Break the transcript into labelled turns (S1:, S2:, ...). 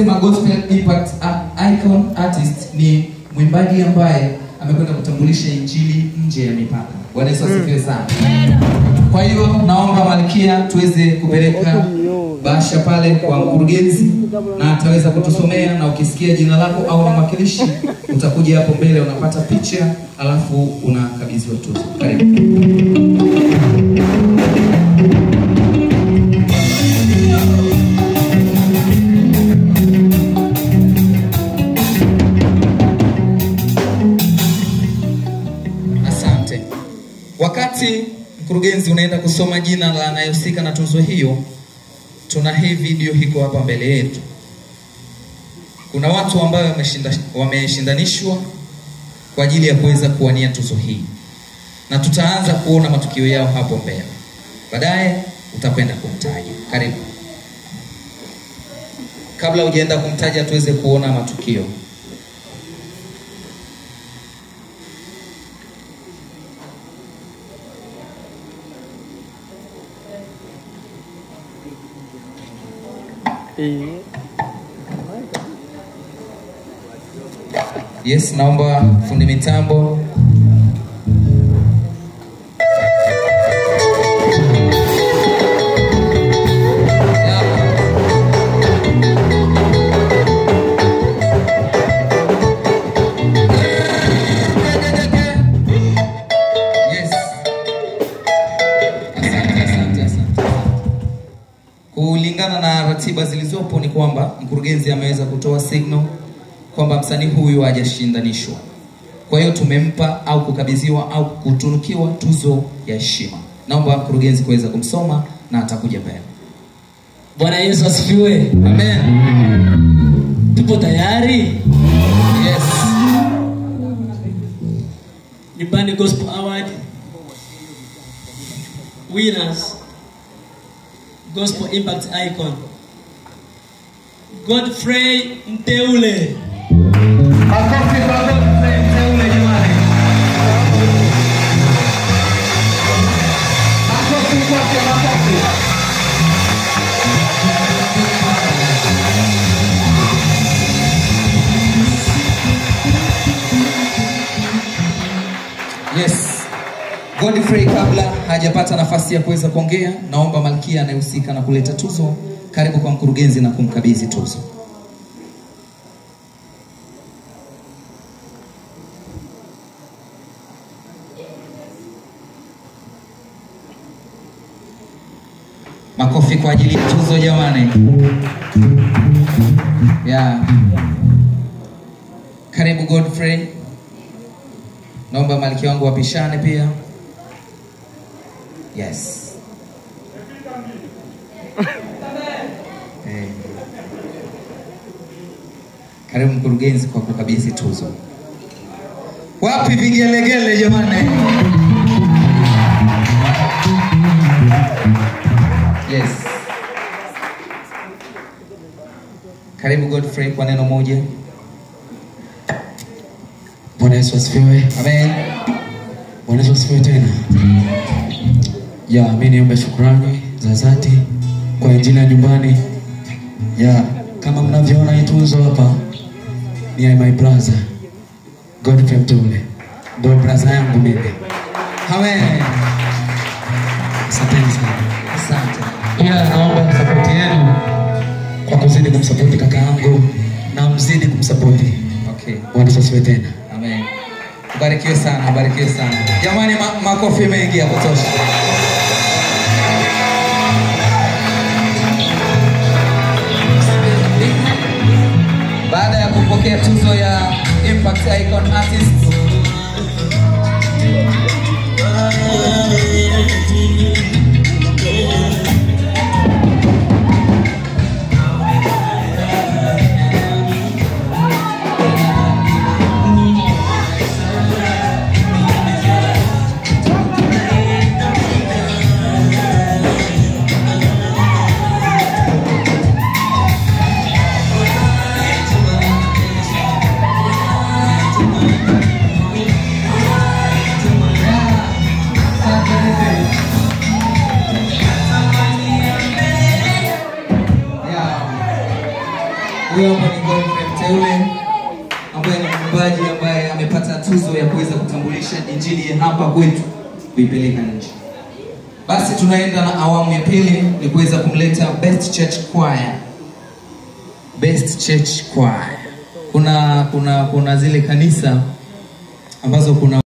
S1: Sema Gospel Impact Icon Artist ni mwimbaji ambaye amekwenda kutambulisha injili nje ya mipaka. Bwana Yesu asifiwe sana. Kwa hiyo naomba Malkia tuweze kupeleka bahasha pale kwa mkurugenzi na ataweza kutusomea, na ukisikia jina lako au na mwakilishi utakuja hapo mbele, unapata picha alafu unakabidhiwa tuzo. Karibu. Asante. Wakati mkurugenzi unaenda kusoma jina la anayehusika na tuzo hiyo, tuna hii video hiko hapa mbele yetu. Kuna watu ambao wameshindanishwa kwa ajili ya kuweza kuwania tuzo hii, na tutaanza kuona matukio yao hapo mbele. Baadaye utakwenda kumtaja. Karibu. Kabla hujaenda kumtaja tuweze kuona matukio. Yes, naomba fundi mitambo. Kulingana na ratiba zilizopo ni kwamba mkurugenzi ameweza kutoa signal kwamba msanii huyu hajashindanishwa. Kwa hiyo tumempa au kukabidhiwa au kutunukiwa tuzo ya heshima. Naomba mkurugenzi kuweza kumsoma na atakuja mbele.
S2: Bwana Yesu asifiwe.
S1: Amen.
S2: Tupo tayari?
S1: Yes.
S2: Nyumbani Gospel Award winners, Gospel Impact Icon Godfrey Mteule.
S1: Makofi kwa Godfrey Mteule jamani. Makofi kwake, makofi. Yes. Godfrey, kabla hajapata nafasi ya kuweza kuongea, naomba Malkia anayehusika na kuleta tuzo karibu kwa mkurugenzi na kumkabidhi tuzo. Makofi kwa ajili ya tuzo jamani. Yeah. Karibu Godfrey. Naomba Malkia wangu wapishane pia. Yes. Hey. Karibu mkurugenzi kwa kukabidhi tuzo. Wapi vigelegele jamani? Yes. Karibu Godfrey kwa neno moja.
S2: Bwana Yesu asifiwe.
S1: Amen.
S2: Bwana Yesu asifiwe tena. Mimi niombe shukrani za dhati kwa injili ya nyumbani. Kama mnavyoona hii tuzo hapa ni my brother Godfrey Mteule. Ndio brother yangu mimi.
S1: Amen.
S2: Asante sana.
S1: Asante.
S2: Naomba support yenu kwa kuzidi kumsupport kaka yangu na mzidi kumsupport.
S1: Okay.
S2: Bwana Yesu asifiwe tena.
S1: Amen. Barikiwe sana, barikiwe sana. Jamani, makofi mengi ya kutosha. Baada ya kupokea tuzo ya Impact Icon Artist, Huyo hapa ni Godfrey Mteule ambaye ni mwimbaji ambaye amepata tuzo ya kuweza kutambulisha injili ya hapa kwetu kuipeleka nje. Basi tunaenda na awamu ya pili ni kuweza kumleta Best Church Choir. Best Church Choir. Kuna zile kanisa ambazo kuna